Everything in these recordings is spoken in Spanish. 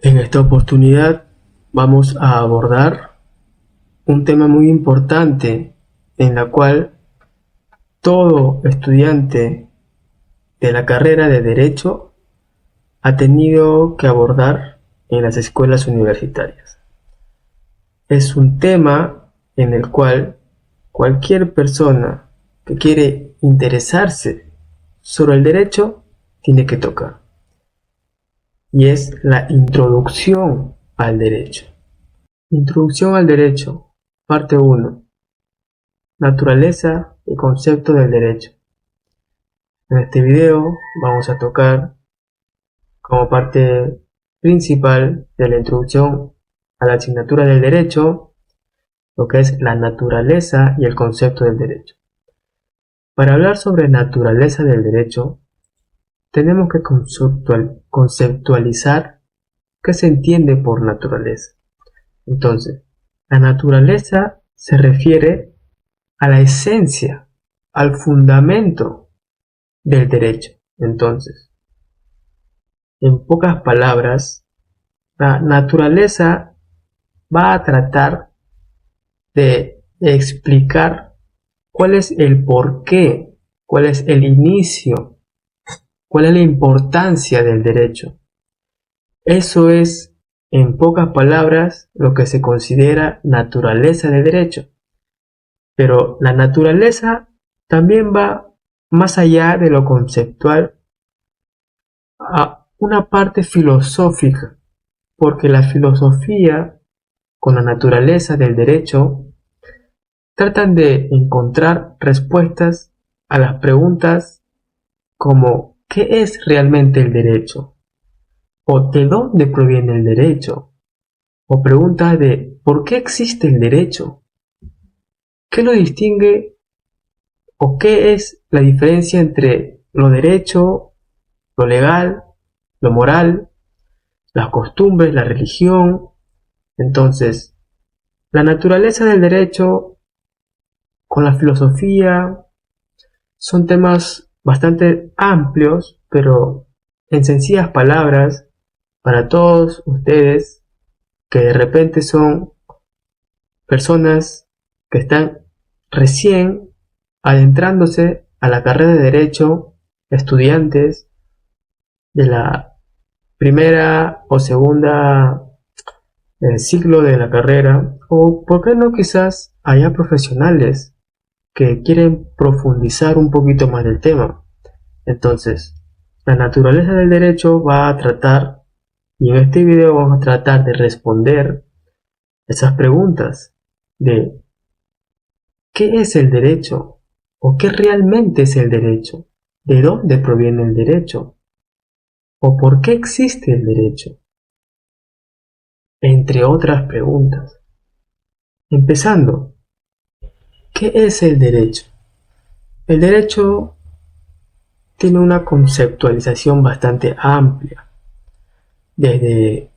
En esta oportunidad vamos a abordar un tema muy importante en la cual todo estudiante de la carrera de Derecho ha tenido que abordar en las escuelas universitarias. Es un tema en el cual cualquier persona que quiere interesarse sobre el derecho tiene que tocar. Y es la introducción al derecho. Introducción al derecho, parte 1. Naturaleza y concepto del derecho. En este video vamos a tocar como parte principal de la introducción a la asignatura del derecho lo que es la naturaleza y el concepto del derecho. Para hablar sobre naturaleza del derecho, tenemos que conceptualizar qué se entiende por naturaleza. Entonces, la naturaleza se refiere a la esencia, al fundamento del derecho. Entonces, en pocas palabras, la naturaleza va a tratar de explicar cuál es el porqué, cuál es el inicio, cuál es la importancia del derecho. Eso es, en pocas palabras, lo que se considera naturaleza del derecho. Pero la naturaleza también va más allá de lo conceptual a una parte filosófica, porque la filosofía con la naturaleza del derecho tratan de encontrar respuestas a las preguntas como ¿qué es realmente el derecho? ¿O de dónde proviene el derecho? O preguntas de ¿por qué existe el derecho? ¿Qué lo distingue o qué es la diferencia entre lo derecho, lo legal, lo moral, las costumbres, la religión? Entonces, la naturaleza del derecho con la filosofía son temas bastante amplios, pero en sencillas palabras, para todos ustedes que de repente son personas que están recién adentrándose a la carrera de Derecho, estudiantes de la primera o segunda ciclo de la carrera, o por qué no quizás haya profesionales que quieren profundizar un poquito más del tema. Entonces, la naturaleza del derecho va a tratar, y en este video vamos a tratar de responder esas preguntas de ¿qué es el derecho? ¿O qué realmente es el derecho? ¿De dónde proviene el derecho? ¿O por qué existe el derecho? Entre otras preguntas. Empezando, ¿qué es el derecho? El derecho tiene una conceptualización bastante amplia, desde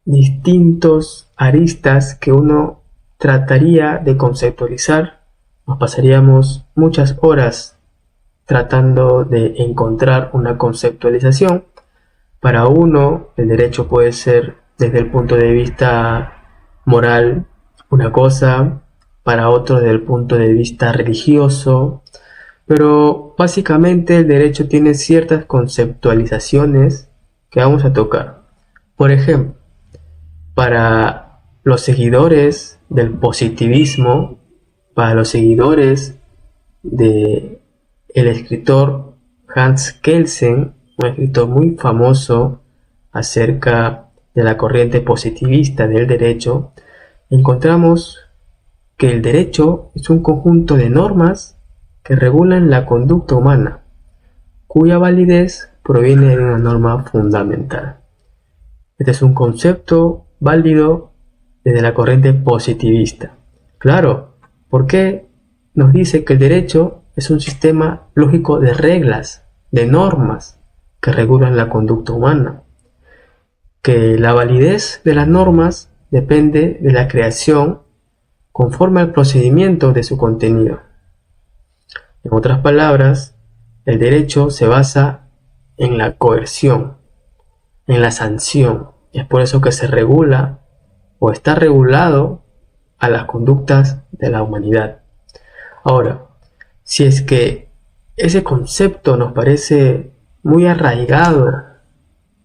distintos aristas que uno trataría de conceptualizar. Nos pasaríamos muchas horas tratando de encontrar una conceptualización. Para uno, el derecho puede ser desde el punto de vista moral una cosa, para otro desde el punto de vista religioso, pero básicamente el derecho tiene ciertas conceptualizaciones que vamos a tocar. Por ejemplo, para los seguidores del positivismo, para los seguidores de el escritor Hans Kelsen, un escritor muy famoso acerca de la corriente positivista del derecho, encontramos que el derecho es un conjunto de normas que regulan la conducta humana, cuya validez proviene de una norma fundamental. Este es un concepto válido desde la corriente positivista. Claro, ¿por qué nos dice que el derecho es un sistema lógico de reglas, de normas que regulan la conducta humana? Que la validez de las normas depende de la creación conforme al procedimiento de su contenido. En otras palabras, el derecho se basa en la coerción. en la sanción. Es por eso que se regula o está regulado a las conductas de la humanidad. Ahora, si es que ese concepto nos parece muy arraigado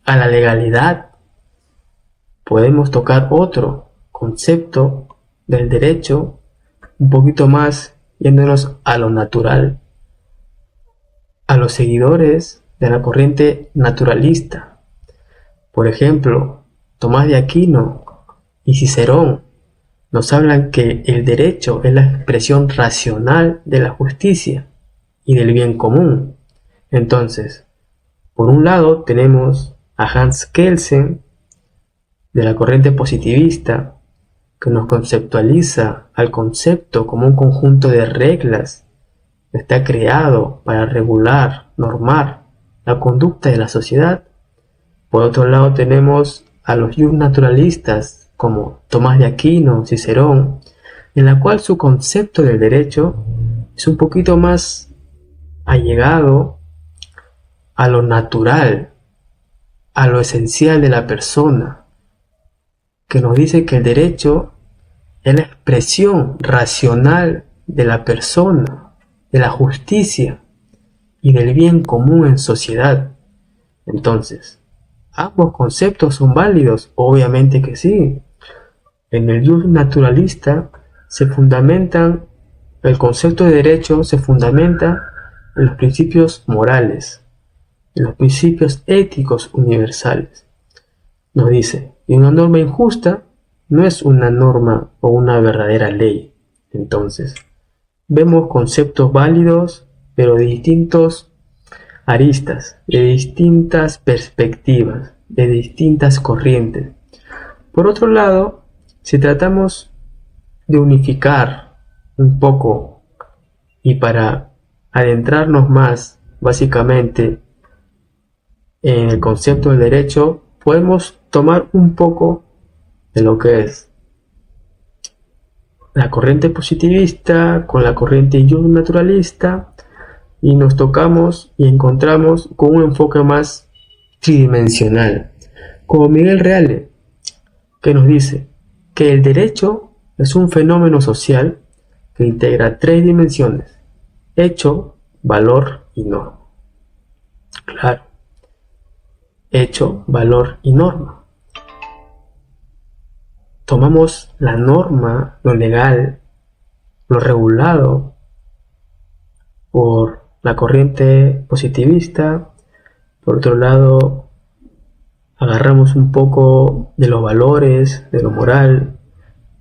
a la legalidad, podemos tocar otro concepto del derecho un poquito más yéndonos a lo natural, a los seguidores de la corriente naturalista. Por ejemplo, Tomás de Aquino y Cicerón nos hablan que el derecho es la expresión racional de la justicia y del bien común. Entonces, por un lado tenemos a Hans Kelsen de la corriente positivista, que nos conceptualiza al concepto como un conjunto de reglas que está creado para regular, normar la conducta de la sociedad. Por otro lado tenemos a los naturalistas como Tomás de Aquino, Cicerón, en la cual su concepto del derecho es un poquito más allegado a lo natural, a lo esencial de la persona, que nos dice que el derecho es la expresión racional de la persona, de la justicia y del bien común en sociedad. Entonces, ¿ambos conceptos son válidos? Obviamente que sí. En el jus naturalista el concepto de derecho se fundamenta en los principios morales, en los principios éticos universales. Nos dice, y una norma injusta no es una norma o una verdadera ley. Entonces, vemos conceptos válidos, pero de distintos aristas, de distintas perspectivas, de distintas corrientes. Por otro lado, si tratamos de unificar un poco y para adentrarnos más básicamente en el concepto del derecho, podemos tomar un poco de lo que es la corriente positivista con la corriente naturalista y nos tocamos y encontramos con un enfoque más tridimensional, como Miguel Reale, que nos dice que el derecho es un fenómeno social que integra tres dimensiones: hecho, valor y norma. Claro, hecho, valor y norma. Tomamos la norma, lo legal, lo regulado por la corriente positivista. Por otro lado, agarramos un poco de los valores, de lo moral,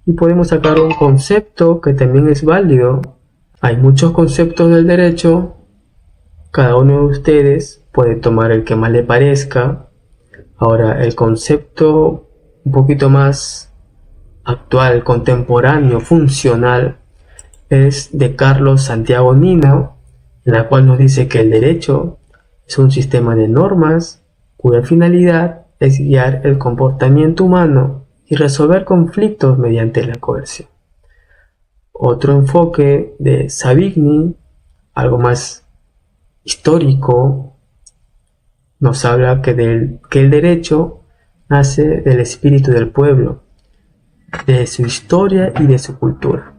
y podemos sacar un concepto que también es válido. Hay muchos conceptos del derecho, cada uno de ustedes puede tomar el que más le parezca. Ahora, el concepto un poquito más actual, contemporáneo, funcional, es de Carlos Santiago Nino, en la cual nos dice que el derecho es un sistema de normas cuya finalidad es guiar el comportamiento humano y resolver conflictos mediante la coerción. Otro enfoque de Savigny, algo más histórico, nos habla que el derecho nace del espíritu del pueblo, de su historia y de su cultura.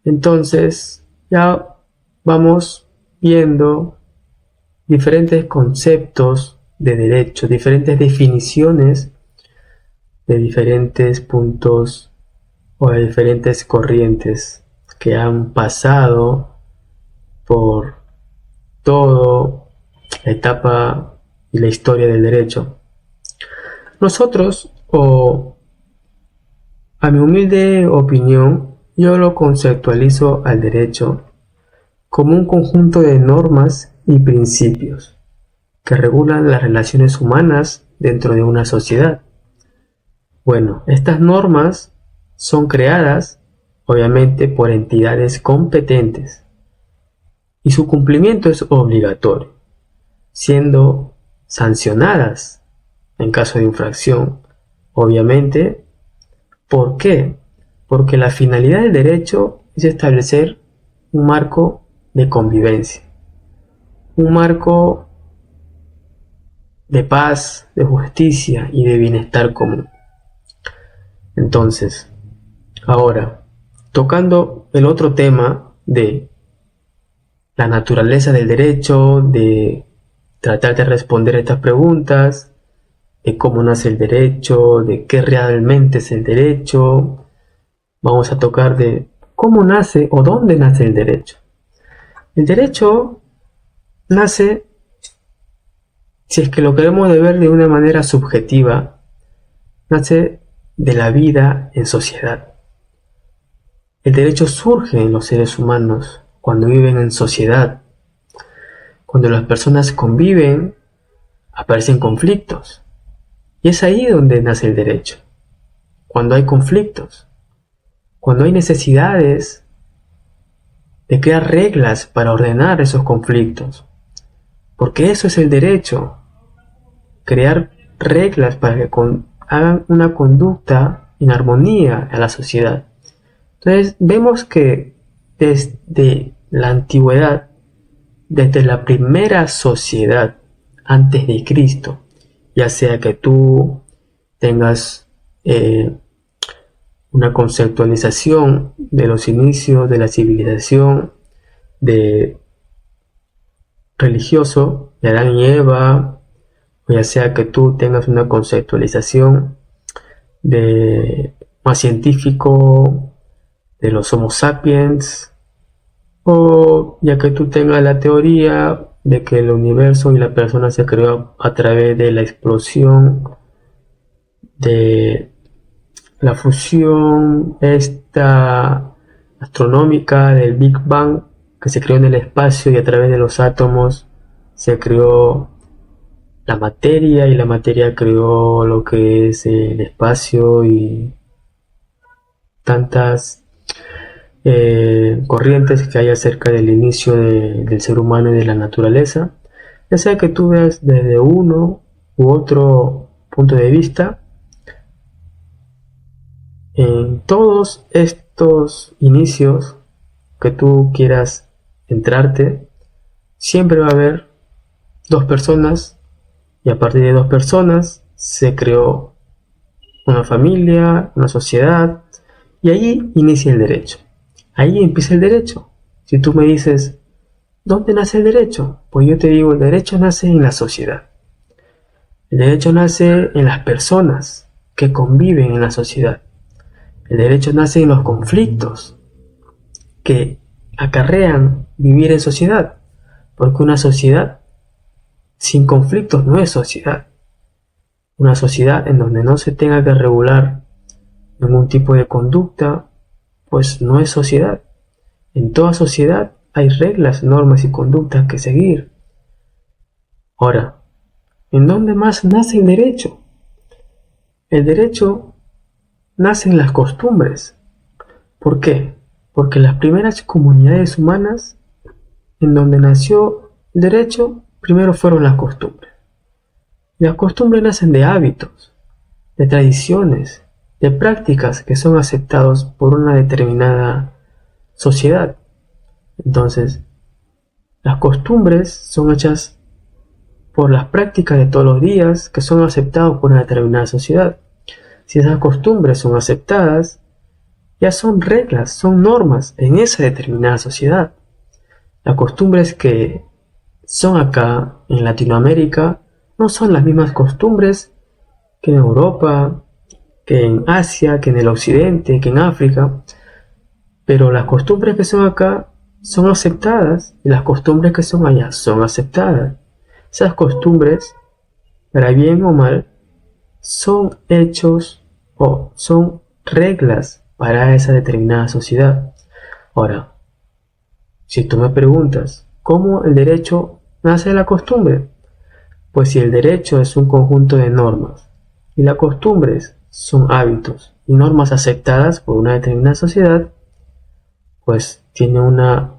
Entonces ya vamos viendo diferentes conceptos de derecho, diferentes definiciones de diferentes puntos o de diferentes corrientes que han pasado por toda la etapa y la historia del derecho. Nosotros, a mi humilde opinión, yo lo conceptualizo al derecho como un conjunto de normas y principios que regulan las relaciones humanas dentro de una sociedad. Bueno, estas normas son creadas, obviamente, por entidades competentes y su cumplimiento es obligatorio, siendo sancionadas en caso de infracción, obviamente. ¿Por qué? Porque la finalidad del derecho es establecer un marco de convivencia, un marco de paz, de justicia y de bienestar común. Entonces, ahora, tocando el otro tema de la naturaleza del derecho, de tratar de responder estas preguntas, de cómo nace el derecho, de qué realmente es el derecho, vamos a tocar de cómo nace o dónde nace el derecho. El derecho nace, si es que lo queremos de ver de una manera subjetiva, nace de la vida en sociedad. El derecho surge en los seres humanos cuando viven en sociedad. Cuando las personas conviven, aparecen conflictos. Y es ahí donde nace el derecho. Cuando hay conflictos, cuando hay necesidades de crear reglas para ordenar esos conflictos. Porque eso es el derecho. Crear reglas para que hagan una conducta en armonía a la sociedad. Entonces vemos que desde la antigüedad, desde la primera sociedad antes de Cristo, ya sea que tú tengas una conceptualización de los inicios de la civilización de religioso de Adán y Eva, o ya sea que tú tengas una conceptualización de más científico de los Homo sapiens, o ya que tú tengas la teoría de que el universo y la persona se creó a través de la explosión de la fusión esta astronómica del Big Bang, que se creó en el espacio y a través de los átomos se creó la materia y la materia creó lo que es el espacio y tantas corrientes que hay acerca del inicio del ser humano y de la naturaleza, ya sea que tú veas desde uno u otro punto de vista. En todos estos inicios que tú quieras entrarte, siempre va a haber dos personas y a partir de dos personas se creó una familia, una sociedad y ahí inicia el derecho. Ahí empieza el derecho. Si tú me dices, ¿dónde nace el derecho? Pues yo te digo, el derecho nace en la sociedad. El derecho nace en las personas que conviven en la sociedad. El derecho nace en los conflictos que acarrean vivir en sociedad, porque una sociedad sin conflictos no es sociedad. Una sociedad en donde no se tenga que regular ningún tipo de conducta, pues no es sociedad. En toda sociedad hay reglas, normas y conductas que seguir. Ahora, ¿en dónde más nace el derecho? El derecho nace en las costumbres. ¿Por qué? Porque las primeras comunidades humanas en donde nació el derecho, primero fueron las costumbres. Las costumbres nacen de hábitos, de tradiciones, de prácticas que son aceptados por una determinada sociedad. Entonces, las costumbres son hechas por las prácticas de todos los días que son aceptados por una determinada sociedad. Si esas costumbres son aceptadas, ya son reglas, son normas en esa determinada sociedad. Las costumbres que son acá en Latinoamérica no son las mismas costumbres que en Europa, que en Asia, que en el Occidente, que en África. Pero las costumbres que son acá son aceptadas y las costumbres que son allá son aceptadas. Esas costumbres, para bien o mal, son hechos o son reglas para esa determinada sociedad. Ahora, si tú me preguntas, ¿cómo el derecho nace de la costumbre? Pues si el derecho es un conjunto de normas y las costumbres son hábitos y normas aceptadas por una determinada sociedad, pues tiene una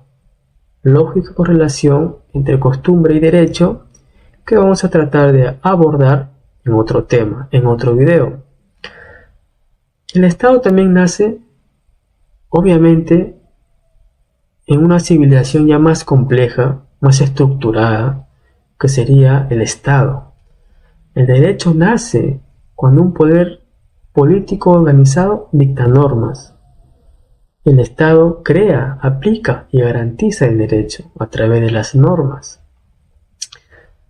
lógica correlación entre costumbre y derecho que vamos a tratar de abordar en otro tema, en otro video. El Estado también nace, obviamente, en una civilización ya más compleja, más estructurada, que sería el Estado. El derecho nace cuando un poder político organizado dicta normas. El Estado crea, aplica y garantiza el derecho a través de las normas.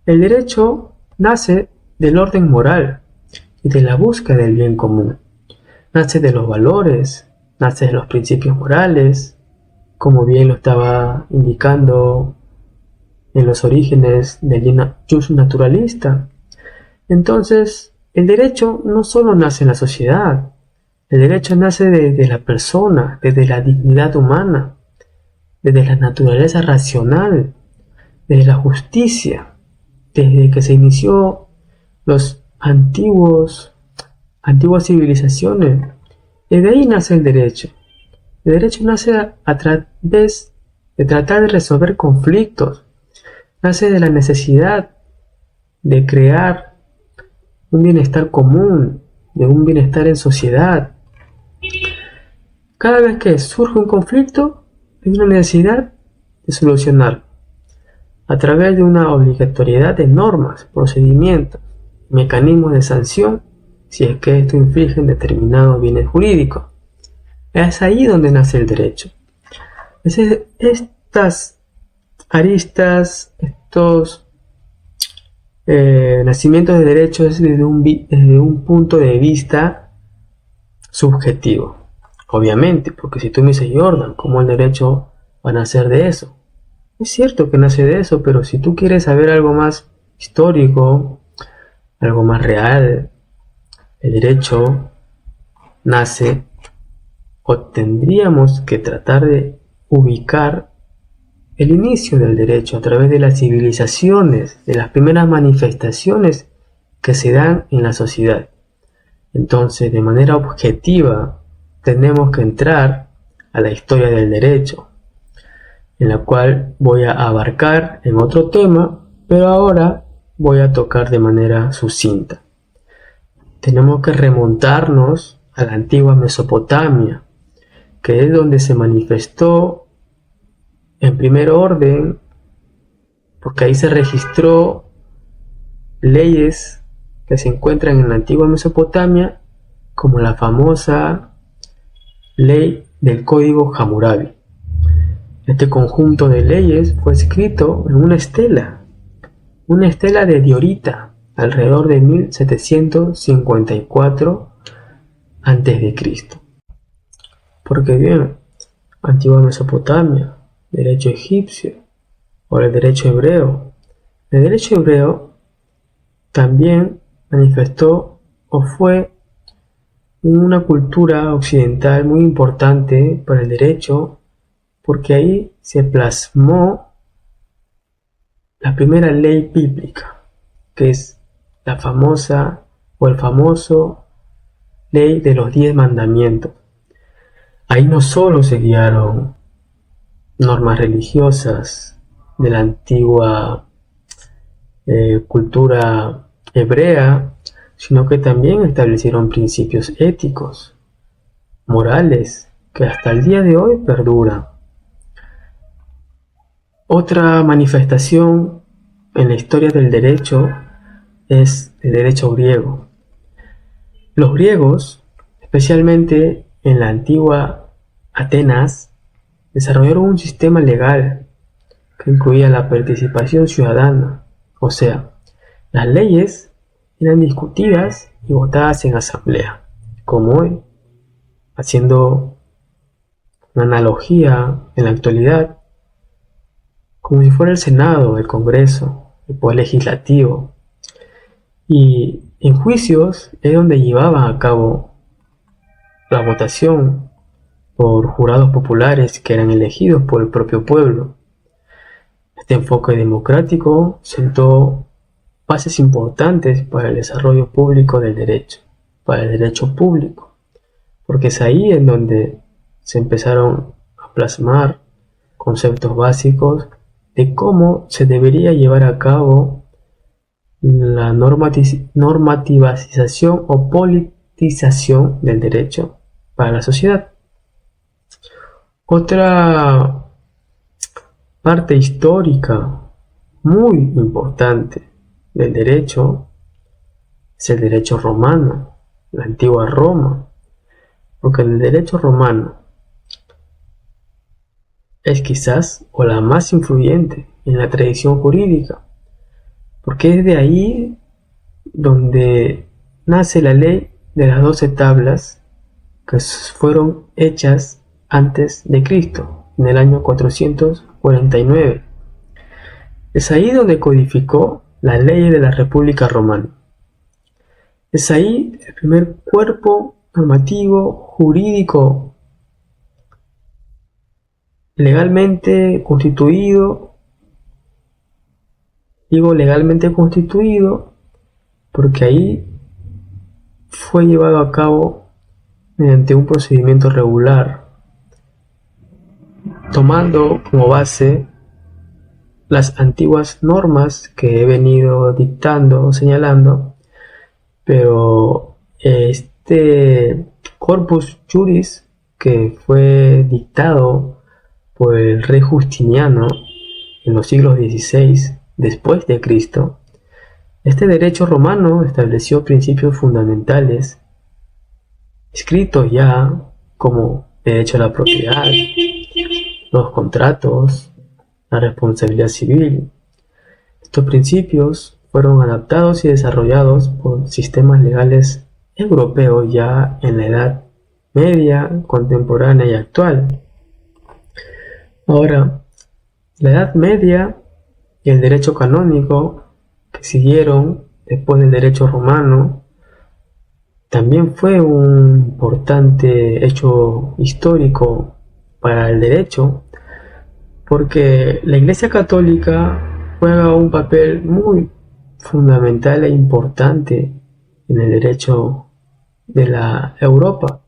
El derecho nace del orden moral y de la búsqueda del bien común. Nace de los valores, nace de los principios morales, como bien lo estaba indicando en los orígenes del jus naturalista. Entonces, el derecho no solo nace en la sociedad, el derecho nace desde la persona, desde la dignidad humana, desde la naturaleza racional, desde la justicia, desde que se inició los antiguas civilizaciones. Desde ahí nace el derecho. El derecho nace a través de tratar de resolver conflictos, nace de la necesidad de crear un bienestar común, de un bienestar en sociedad. Cada vez que surge un conflicto, hay una necesidad de solucionar a través de una obligatoriedad de normas, procedimientos, mecanismos de sanción, si es que esto inflige en determinados bienes jurídicos. Es ahí donde nace el derecho. Estas aristas, estos nacimientos de derechos es desde un punto de vista subjetivo. Obviamente, porque si tú me dices, Jordan, ¿cómo el derecho va a nacer de eso? Es cierto que nace de eso, pero si tú quieres saber algo más histórico, algo más real, el derecho nace, o tendríamos que tratar de ubicar el inicio del derecho a través de las civilizaciones, de las primeras manifestaciones que se dan en la sociedad. Entonces, de manera objetiva, tenemos que entrar a la historia del derecho, en la cual voy a abarcar en otro tema, pero ahora voy a tocar de manera sucinta. Tenemos que remontarnos a la antigua Mesopotamia, que es donde se manifestó en primer orden, porque ahí se registró leyes que se encuentran en la antigua Mesopotamia, como la famosa ley del Código Hammurabi. Este conjunto de leyes fue escrito en una estela de diorita, alrededor de 1754 a.C. Porque bien, antigua Mesopotamia, derecho egipcio o el derecho hebreo. El derecho hebreo también manifestó o fue una cultura occidental muy importante para el derecho, porque ahí se plasmó la primera ley bíblica, que es la famosa o el famoso ley de los 10 mandamientos. Ahí no solo se guiaron normas religiosas de la antigua cultura hebrea, sino que también establecieron principios éticos, morales, que hasta el día de hoy perduran. Otra manifestación en la historia del derecho es el derecho griego. Los griegos, especialmente en la antigua Atenas, desarrollaron un sistema legal que incluía la participación ciudadana, o sea, las leyes eran discutidas y votadas en asamblea, como hoy, haciendo una analogía en la actualidad, como si fuera el Senado, el Congreso, el Poder Legislativo, y en juicios es donde llevaban a cabo la votación por jurados populares que eran elegidos por el propio pueblo. Este enfoque democrático sentó bases importantes para el desarrollo público del derecho, para el derecho público, porque es ahí en donde se empezaron a plasmar conceptos básicos de cómo se debería llevar a cabo la normativización o politización del derecho para la sociedad. Otra parte histórica muy importante del derecho es el derecho romano, la antigua Roma, porque el derecho romano es quizás o la más influyente en la tradición jurídica, porque es de ahí donde nace la ley de las 12 tablas que fueron hechas antes de Cristo, en el año 449. Es ahí donde codificó la ley de la República Romana. Es ahí el primer cuerpo normativo jurídico legalmente constituido. Digo legalmente constituido porque ahí fue llevado a cabo mediante un procedimiento regular, tomando como base las antiguas normas que he venido dictando o señalando, pero este corpus juris que fue dictado por el rey Justiniano en los siglos XVI después de Cristo, este derecho romano estableció principios fundamentales escritos ya como derecho a la propiedad, los contratos, la responsabilidad civil. Estos principios fueron adaptados y desarrollados por sistemas legales europeos ya en la Edad Media, contemporánea y actual. Ahora, la Edad Media y el derecho canónico que siguieron después del derecho romano también fue un importante hecho histórico para el derecho, porque la Iglesia Católica juega un papel muy fundamental e importante en el derecho de la Europa,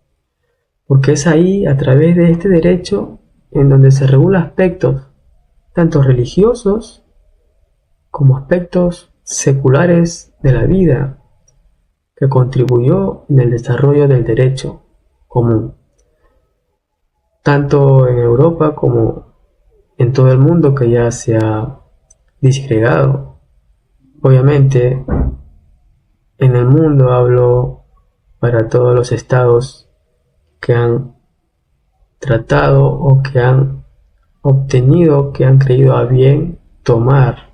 porque es ahí, a través de este derecho, en donde se regula aspectos tanto religiosos como aspectos seculares de la vida, que contribuyó en el desarrollo del derecho común, tanto en Europa como en todo el mundo que ya se ha disgregado. Obviamente, en el mundo hablo para todos los estados que han tratado o que han obtenido, que han creído a bien tomar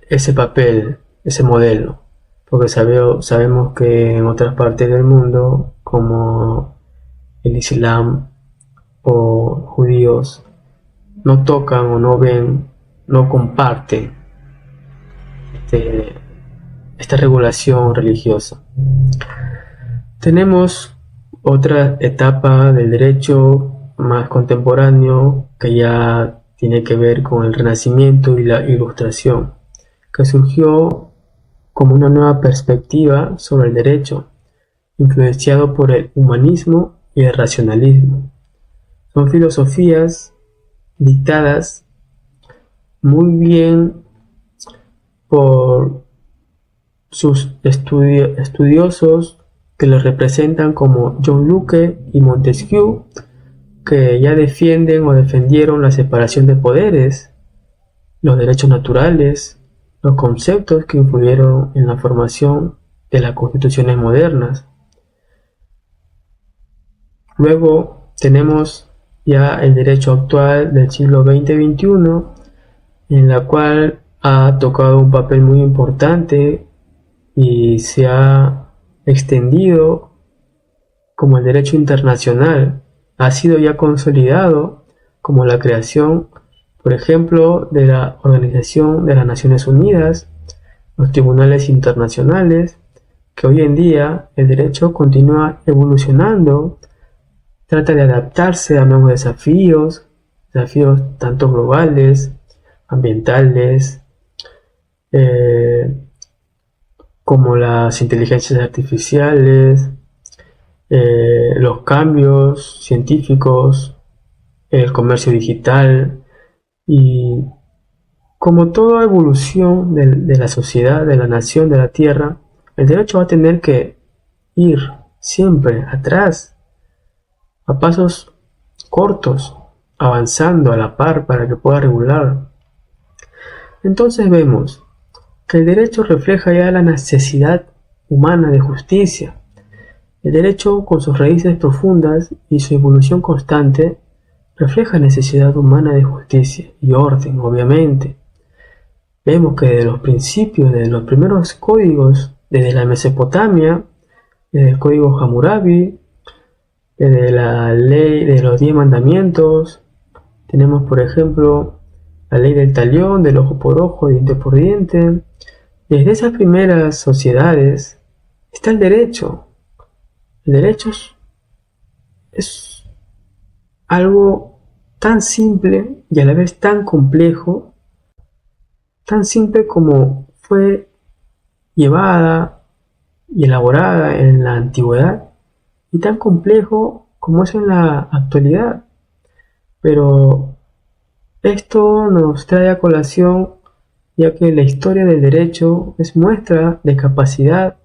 ese papel, ese modelo, porque sabemos que en otras partes del mundo, como el Islam o judíos, no tocan o no ven, no comparten esta regulación religiosa. Tenemos otra etapa del derecho más contemporáneo que ya tiene que ver con el Renacimiento y la Ilustración, que surgió como una nueva perspectiva sobre el derecho, influenciado por el humanismo y el racionalismo. Son filosofías dictadas muy bien por sus estudiosos que los representan, como John Locke y Montesquieu, que ya defienden o defendieron la separación de poderes, los derechos naturales, los conceptos que influyeron en la formación de las constituciones modernas. Luego tenemos ya el derecho actual del siglo XX-XXI, en la cual ha tocado un papel muy importante y se ha extendido como el derecho internacional. Ha sido ya consolidado como la creación, por ejemplo, de la Organización de las Naciones Unidas, los tribunales internacionales, que hoy en día el derecho continúa evolucionando, trata de adaptarse a nuevos desafíos tanto globales, ambientales, como las inteligencias artificiales, los cambios científicos, el comercio digital, y como toda evolución de la sociedad, de la nación, de la tierra, el derecho va a tener que ir siempre atrás, a pasos cortos, avanzando a la par para que pueda regular. Entonces vemos que el derecho refleja ya la necesidad humana de justicia. El derecho, con sus raíces profundas y su evolución constante, refleja necesidad humana de justicia y orden, obviamente. Vemos que desde los principios, desde los primeros códigos, desde la Mesopotamia, desde el código Hammurabi, desde la ley de los 10 mandamientos, tenemos por ejemplo la ley del talión, del ojo por ojo, diente por diente. Desde esas primeras sociedades está el derecho. El derecho es algo tan simple y a la vez tan complejo, tan simple como fue llevada y elaborada en la antigüedad y tan complejo como es en la actualidad. Pero esto nos trae a colación ya que la historia del derecho es muestra de capacidad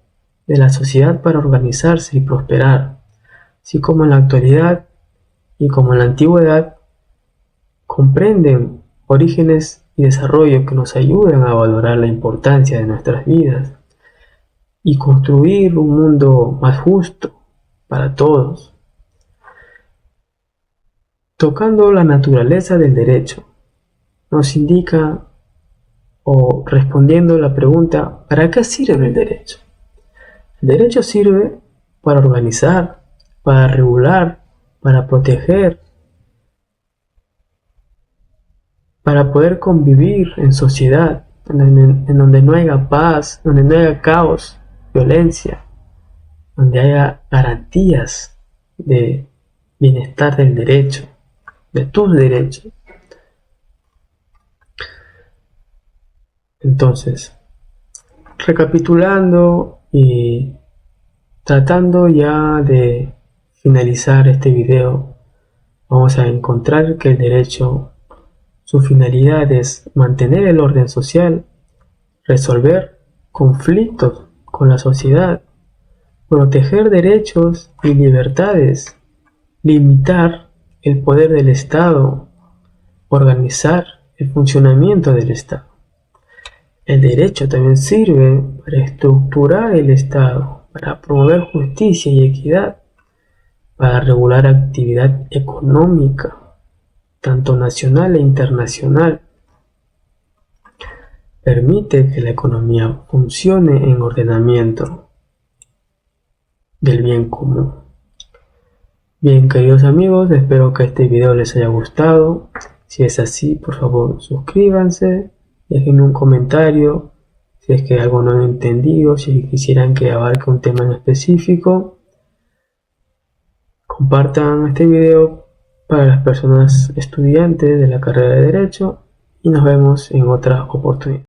de la sociedad para organizarse y prosperar, así como en la actualidad y como en la antigüedad comprenden orígenes y desarrollo que nos ayudan a valorar la importancia de nuestras vidas y construir un mundo más justo para todos. Tocando la naturaleza del derecho, nos indica o respondiendo la pregunta, ¿para qué sirve el derecho? El derecho sirve para organizar, para regular, para proteger, para poder convivir en sociedad, en donde no haya paz, donde no haya caos, violencia, donde haya garantías de bienestar del derecho, de tus derechos. Entonces, recapitulando y tratando ya de finalizar este video, vamos a encontrar que el derecho, su finalidad es mantener el orden social, resolver conflictos con la sociedad, proteger derechos y libertades, limitar el poder del Estado, organizar el funcionamiento del Estado. El derecho también sirve para estructurar el Estado, para promover justicia y equidad, para regular actividad económica, tanto nacional e internacional. Permite que la economía funcione en ordenamiento del bien común. Bien, queridos amigos, espero que este video les haya gustado. Si es así, por favor, suscríbanse, déjenme un comentario si es que algo no han entendido, si quisieran que abarque un tema en específico. Compartan este video para las personas estudiantes de la carrera de Derecho y nos vemos en otra oportunidad.